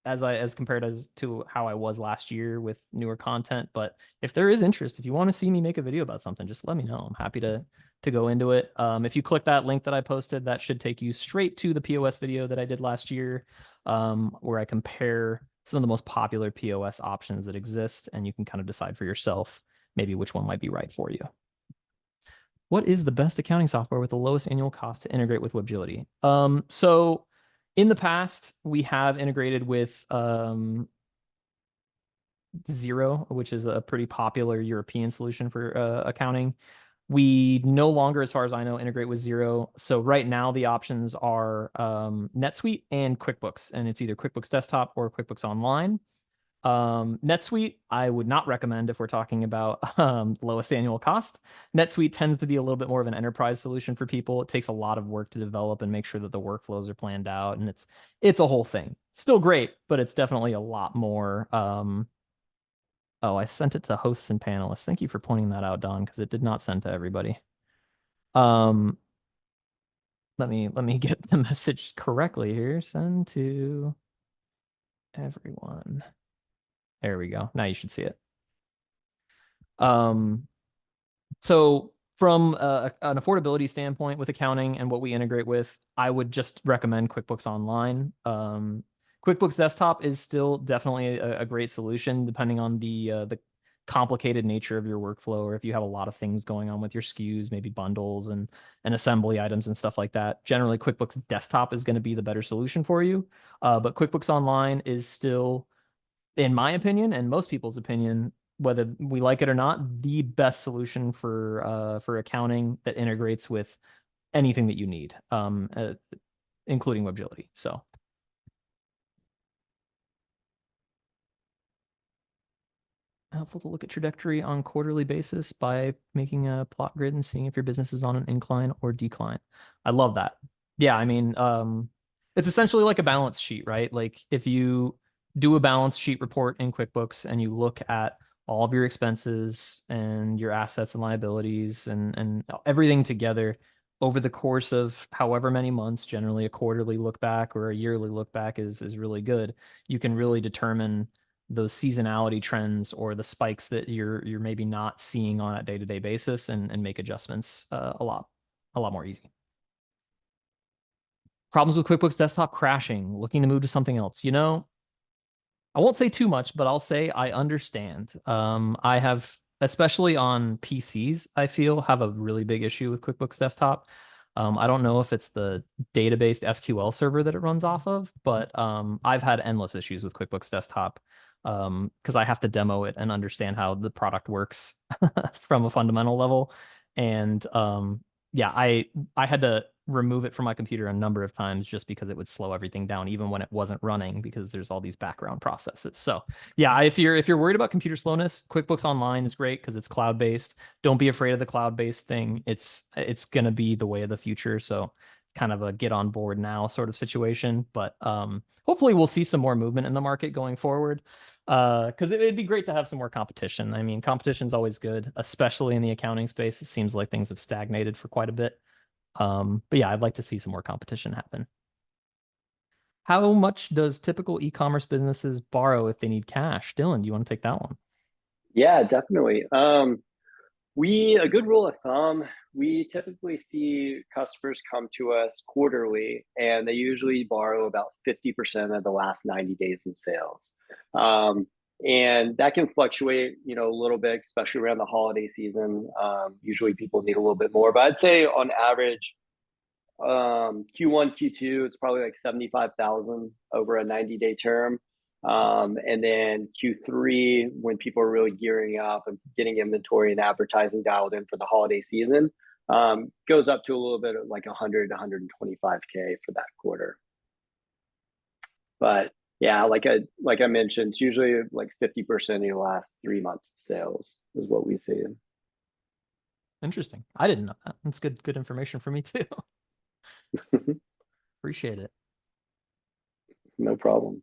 as compared as to how I was last year with newer content. But if there is interest, if you want to see me make a video about something, just let me know. I'm happy to go into it. If you click that link that I posted, that should take you straight to the POS video that I did last year, where I compare some of the most popular POS options that exist, and you can kind of decide for yourself maybe which one might be right for you. What is the best accounting software with the lowest annual cost to integrate with WebGility? So in the past, we have integrated with Xero, which is a pretty popular European solution for accounting. We no longer, as far as I know, integrate with Xero. So right now the options are NetSuite and QuickBooks, and it's either QuickBooks Desktop or QuickBooks Online. NetSuite, I would not recommend if we're talking about lowest annual cost. NetSuite tends to be a little bit more of an enterprise solution for people. It takes a lot of work to develop and make sure that the workflows are planned out, and it's a whole thing. Still great, but it's definitely a lot more. Oh, I sent it to hosts and panelists. Thank you for pointing that out, Don, because it did not send to everybody. Um, let me get the message correctly here. Send to everyone. There we go. Now you should see it. Um, so from an affordability standpoint with accounting and what we integrate with, I would just recommend QuickBooks Online. QuickBooks Desktop is still definitely a great solution depending on the complicated nature of your workflow, or if you have a lot of things going on with your SKUs, maybe bundles and assembly items and stuff like that. Generally, QuickBooks Desktop is going to be the better solution for you. But QuickBooks Online is still, in my opinion and most people's opinion, whether we like it or not, the best solution for accounting that integrates with anything that you need, including WebGility. So helpful to look at trajectory on quarterly basis by making a plot grid and seeing if your business is on an incline or decline. I love that. Yeah, I mean, it's essentially like a balance sheet, right? Like if you do a balance sheet report in QuickBooks and you look at all of your expenses and your assets and liabilities and everything together over the course of however many months, generally a quarterly look back or a yearly look back is really good. You can really determine those seasonality trends or the spikes that you're maybe not seeing on a day-to-day basis, and make adjustments a lot more easy. Problems with QuickBooks Desktop crashing, looking to move to something else. I won't say too much, but I'll say I understand. I have, especially on PCs, I feel have a really big issue with QuickBooks Desktop. I don't know if it's the database SQL server that it runs off of, but I've had endless issues with QuickBooks Desktop because I have to demo it and understand how the product works from a fundamental level. And yeah, I had to remove it from my computer a number of times just because it would slow everything down, even when it wasn't running, because there's all these background processes. So yeah, if you're worried about computer slowness, QuickBooks Online is great because it's cloud based. Don't be afraid of the cloud-based thing. It's gonna be the way of the future. So kind of a get on board now sort of situation. But hopefully we'll see some more movement in the market going forward. Because it'd be great to have some more competition. I mean, competition's always good, especially in the accounting space. It seems like things have stagnated for quite a bit. But yeah, I'd like to see some more competition happen. How much does typical e-commerce businesses borrow if they need cash? Dylan, do you want to take that one? Yeah, definitely. A good rule of thumb, we typically see customers come to us quarterly, and they usually borrow about 50% of the last 90 days in sales. Um, and that can fluctuate, a little bit, especially around the holiday season. Usually people need a little bit more, but I'd say on average, Q1, Q2, it's probably like 75,000 over a 90-day term. And then Q3, when people are really gearing up and getting inventory and advertising dialed in for the holiday season, goes up to a little bit of like 100 to 125K for that quarter. But yeah, like I mentioned, it's usually like 50% of your last 3 months of sales is what we see. Interesting. I didn't know that. That's good information for me too. Appreciate it. No problem.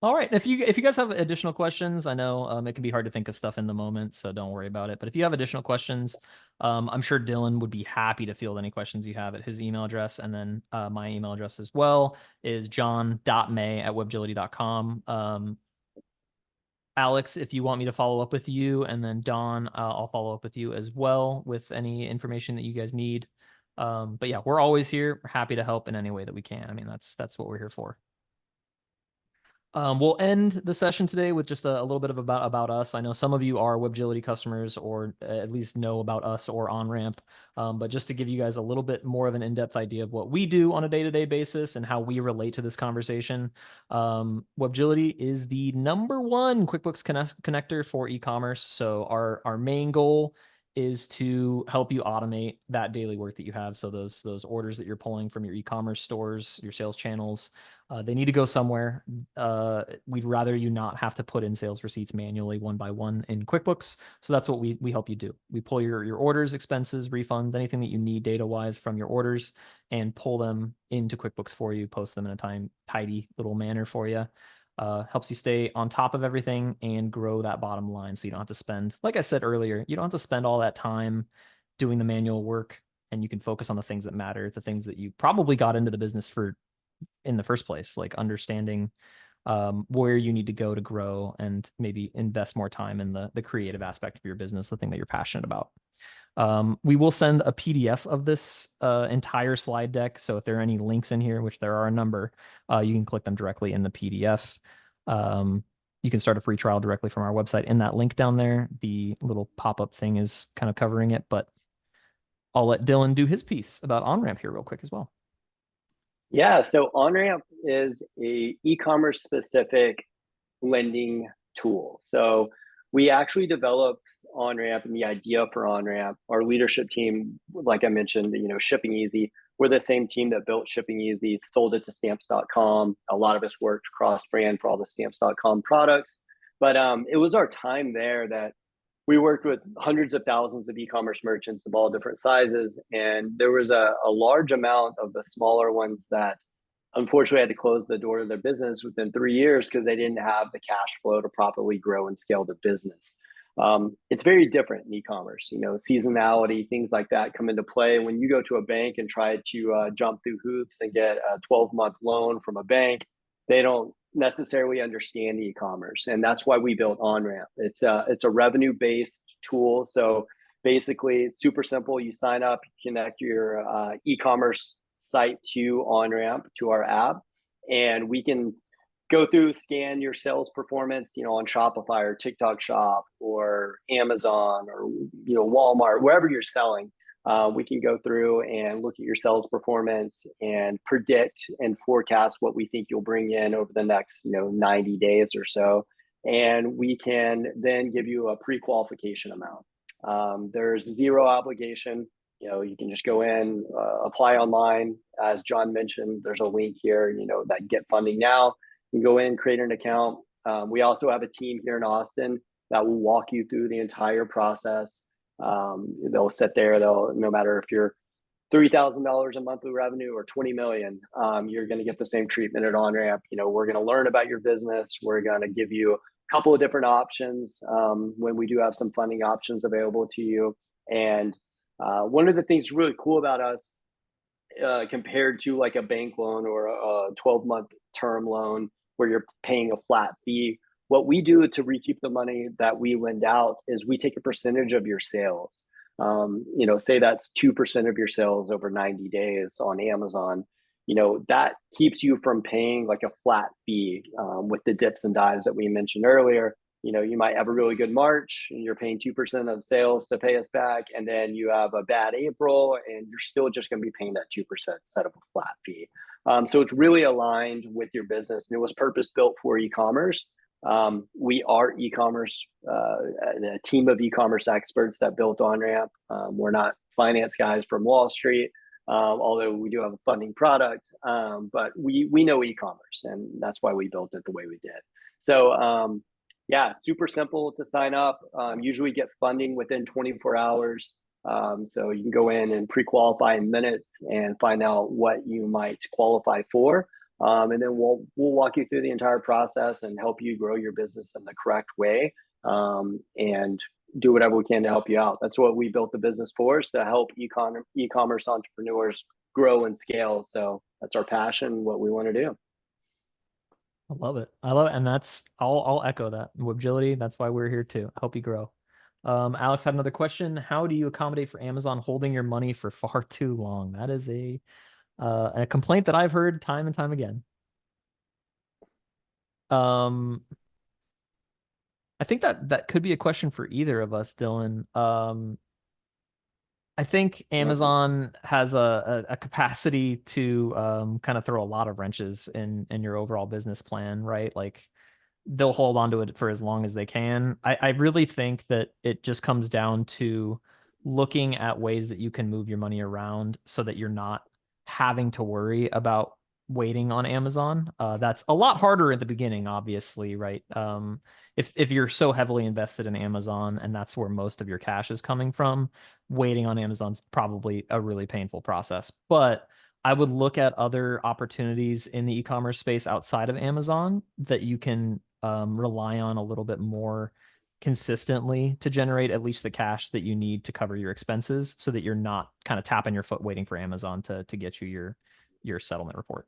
All right. If you guys have additional questions, I know it can be hard to think of stuff in the moment, so don't worry about it. But if you have additional questions, I'm sure Dylan would be happy to field any questions you have at his email address. And then my email address as well is john.may@webgility.com. Alex, if you want me to follow up with you, and then Don, I'll follow up with you as well with any information that you guys need. But yeah, we're always here. We're happy to help in any way that we can. I mean, that's what we're here for. We'll end the session today with just a little bit of about us. I know some of you are Webgility customers, or at least know about us or OnRamp. But just to give you guys a little bit more of an in-depth idea of what we do on a day-to-day basis and how we relate to this conversation, Webgility is the #1 QuickBooks connector for e-commerce. So our main goal is to help you automate that daily work that you have. So those orders that you're pulling from your e-commerce stores, your sales channels, they need to go somewhere. We'd rather you not have to put in sales receipts manually one by one in QuickBooks. So that's what we help you do. We pull your orders, expenses, refunds, anything that you need data wise from your orders, and pull them into QuickBooks for you, post them in a tidy little manner for you. Helps you stay on top of everything and grow that bottom line. So you don't have to spend, like I said earlier, you don't have to spend all that time doing the manual work, and you can focus on the things that matter, the things that you probably got into the business for in the first place, like understanding where you need to go to grow and maybe invest more time in the creative aspect of your business, the thing that you're passionate about. We will send a PDF of this entire slide deck. So if there are any links in here, which there are a number, you can click them directly in the PDF. You can start a free trial directly from our website in that link down there. The little pop-up thing is kind of covering it, but I'll let Dylan do his piece about OnRamp here real quick as well. Yeah, so OnRamp is a e-commerce specific lending tool. So we actually developed OnRamp and the idea for OnRamp. Our leadership team, like I mentioned, Shipping Easy, we're the same team that built Shipping Easy, sold it to stamps.com. A lot of us worked cross-brand for all the stamps.com products. But it was our time there that we worked with hundreds of thousands of e-commerce merchants of all different sizes. And there was a large amount of the smaller ones that unfortunately had to close the door to their business within 3 years because they didn't have the cash flow to properly grow and scale their business. It's very different in e-commerce. Seasonality, things like that come into play. When you go to a bank and try to jump through hoops and get a 12-month loan from a bank, they don't necessarily understand e-commerce, and that's why we built OnRamp. It's a revenue-based tool. So basically, it's super simple. You sign up, you connect your e-commerce site to OnRamp, to our app, and we can go through, scan your sales performance, on Shopify or TikTok Shop or Amazon or Walmart, wherever you're selling. We can go through and look at your sales performance and predict and forecast what we think you'll bring in over the next 90 days or so. And we can then give you a pre-qualification amount. There's zero obligation. You can just go in, apply online. As John mentioned, there's a link here, that get funding now. You can go in, create an account. We also have a team here in Austin that will walk you through the entire process. They'll sit there. No matter if you're $3,000 in monthly revenue or 20 million, you're going to get the same treatment at OnRamp. We're going to learn about your business. We're going to give you a couple of different options when we do have some funding options available to you. And one of the things really cool about us compared to like a bank loan or a 12-month term loan where you're paying a flat fee, what we do to recoup the money that we lend out is we take a percentage of your sales. Say that's 2% of your sales over 90 days on Amazon. That keeps you from paying like a flat fee with the dips and dives that we mentioned earlier. You might have a really good March and you're paying 2% of sales to pay us back. And then you have a bad April and you're still just going to be paying that 2% instead of a flat fee. So it's really aligned with your business and it was purpose built for e-commerce. We are e-commerce, a team of e-commerce experts that built OnRamp. We're not finance guys from Wall Street, although we do have a funding product. But we know e-commerce, and that's why we built it the way we did. So yeah, super simple to sign up. Usually get funding within 24 hours. So you can go in and pre-qualify in minutes and find out what you might qualify for. And then we'll walk you through the entire process and help you grow your business in the correct way, and do whatever we can to help you out. That's what we built the business for, is to help e-commerce entrepreneurs grow and scale. So that's our passion, what we want to do. I love it. I love it. And I'll echo that. Webgility, that's why we're here to help you grow. Alex had another question. How do you accommodate for Amazon holding your money for far too long? That is a complaint that I've heard time and time again. I think that could be a question for either of us, Dylan. I think Amazon has a capacity to kind of throw a lot of wrenches in your overall business plan, right? Like they'll hold on to it for as long as they can. I really think that it just comes down to looking at ways that you can move your money around so that you're not having to worry about waiting on Amazon. That's a lot harder at the beginning, obviously, right? If you're so heavily invested in Amazon and that's where most of your cash is coming from, waiting on Amazon's probably a really painful process. But I would look at other opportunities in the e-commerce space outside of Amazon that you can rely on a little bit more consistently to generate at least the cash that you need to cover your expenses so that you're not kind of tapping your foot waiting for Amazon to get you your settlement report.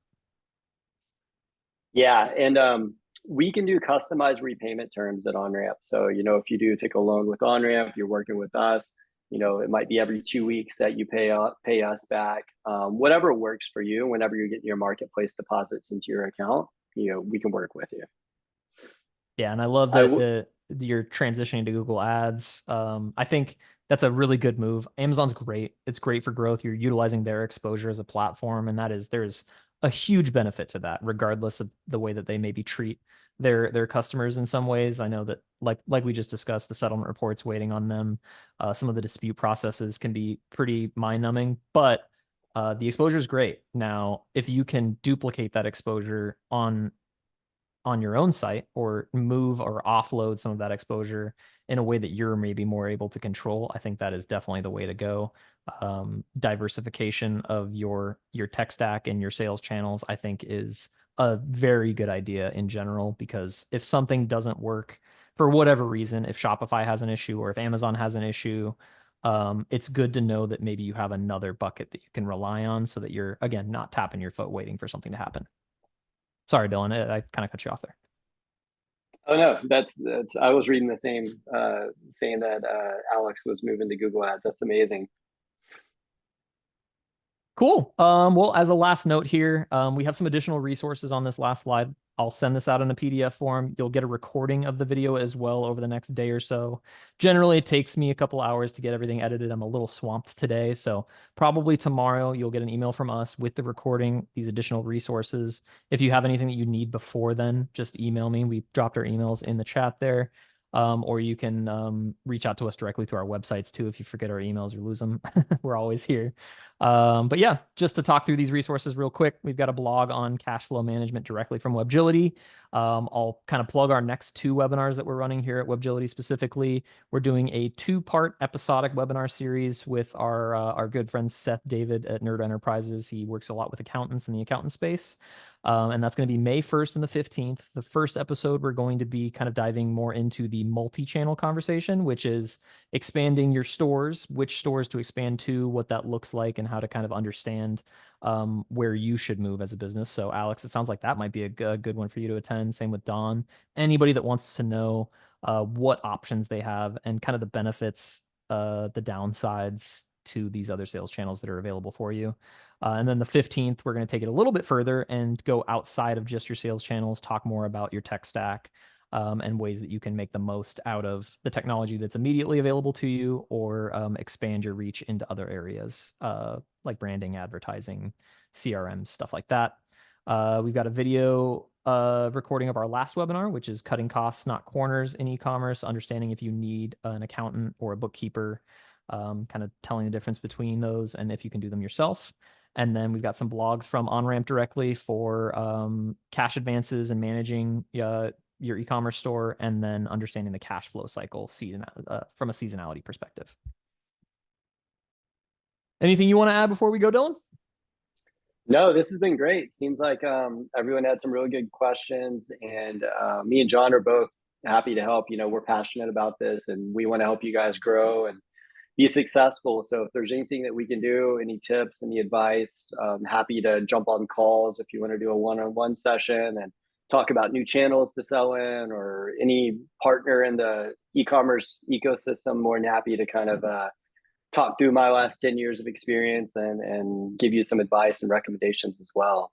Yeah, and we can do customized repayment terms at OnRamp. So, if you do take a loan with OnRamp, you're working with us, it might be every 2 weeks that you pay us back. Whatever works for you, whenever you get your marketplace deposits into your account, we can work with you. Yeah, and I love that you're transitioning to Google Ads. I think that's a really good move. Amazon's great. It's great for growth. You're utilizing their exposure as a platform, and there's a huge benefit to that, regardless of the way that they maybe treat their customers in some ways. I know that like we just discussed, the settlement reports waiting on them, some of the dispute processes can be pretty mind-numbing, but the exposure is great. Now, if you can duplicate that exposure on your own site or move or offload some of that exposure in a way that you're maybe more able to control, I think that is definitely the way to go. Diversification of your tech stack and your sales channels, I think, is a very good idea in general, because if something doesn't work for whatever reason, if Shopify has an issue or if Amazon has an issue, it's good to know that maybe you have another bucket that you can rely on so that you're, again, not tapping your foot waiting for something to happen. Sorry, Dylan, I kind of cut you off there. Oh no, that's I was reading the same, saying that Alex was moving to Google Ads. That's amazing. Cool. Well, as a last note here, we have some additional resources on this last slide I'll send this out in a PDF form. You'll get a recording of the video as well over the next day or so. Generally, it takes me a couple hours to get everything edited. I'm a little swamped today, so probably tomorrow you'll get an email from us with the recording, these additional resources. If you have anything that you need before then, just email me. We dropped our emails in the chat there. Or you can reach out to us directly through our websites too if you forget our emails or lose them. We're always here. But yeah, just to talk through these resources real quick, we've got a blog on cash flow management directly from Webgility. I'll kind of plug our next two webinars that we're running here at Webgility specifically. We're doing a two-part episodic webinar series with our good friend Seth David at Nerd Enterprises. He works a lot with accountants in the accountant space. And that's going to be May 1st and the 15th. The first episode, we're going to be kind of diving more into the multi-channel conversation, which is expanding your stores, which stores to expand to, what that looks like, and how to kind of understand where you should move as a business. So, Alex, it sounds like that might be a good one for you to attend. Same with Don. Anybody that wants to know what options they have and kind of the benefits, the downsides to these other sales channels that are available for you. And then the 15th, we're going to take it a little bit further and go outside of just your sales channels, talk more about your tech stack and ways that you can make the most out of the technology that's immediately available to you or expand your reach into other areas like branding, advertising, CRM, stuff like that. We've got a video recording of our last webinar, which is cutting costs, not corners in e-commerce, understanding if you need an accountant or a bookkeeper, kind of telling the difference between those and if you can do them yourself. And then we've got some blogs from OnRamp directly for cash advances and managing your e-commerce store, and then understanding the cash flow cycle from a seasonality perspective. Anything you want to add before we go, Dylan? No, this has been great. Seems like everyone had some really good questions, and me and John are both happy to help. You know, we're passionate about this, and we want to help you guys grow and be successful. So if there's anything that we can do, any tips, any advice, happy to jump on calls if you want to do a one-on-one session and talk about new channels to sell in or any partner in the e-commerce ecosystem. More than happy to kind of talk through my last 10 years of experience and give you some advice and recommendations as well.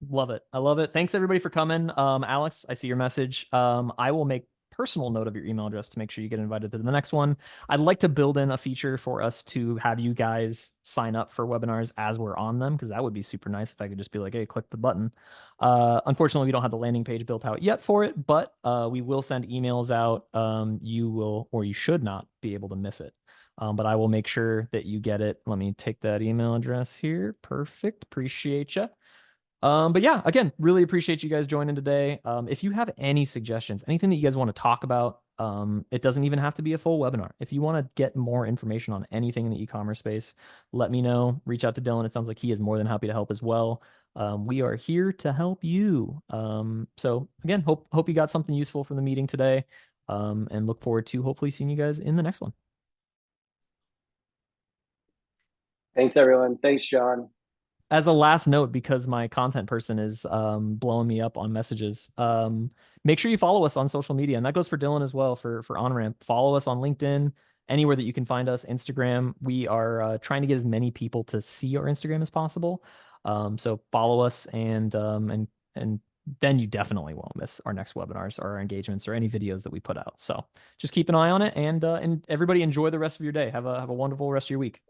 Love it. I love it. Thanks everybody for coming. Alex, I see your message. I will make personal note of your email address to make sure you get invited to the next one. I'd like to build in a feature for us to have you guys sign up for webinars as we're on them, because that would be super nice if I could just be like, hey, click the button. Unfortunately, we don't have the landing page built out yet for it, but we will send emails out. You will, or you should not be able to miss it. But I will make sure that you get it. Let me take that email address here. Perfect. Appreciate you. But yeah, again, really appreciate you guys joining today. If you have any suggestions, anything that you guys want to talk about, it doesn't even have to be a full webinar. If you want to get more information on anything in the e-commerce space, let me know. Reach out to Dylan. It sounds like he is more than happy to help as well. We are here to help you. So again, hope you got something useful from the meeting today. And look forward to hopefully seeing you guys in the next one. Thanks, everyone. Thanks, John. As a last note, because my content person is blowing me up on messages, make sure you follow us on social media, and that goes for Dylan as well for OnRamp. Follow us on LinkedIn, anywhere that you can find us. Instagram, we are trying to get as many people to see our Instagram as possible. So follow us, and then you definitely won't miss our next webinars or our engagements or any videos that we put out. So just keep an eye on it, and everybody enjoy the rest of your day. Have a wonderful rest of your week.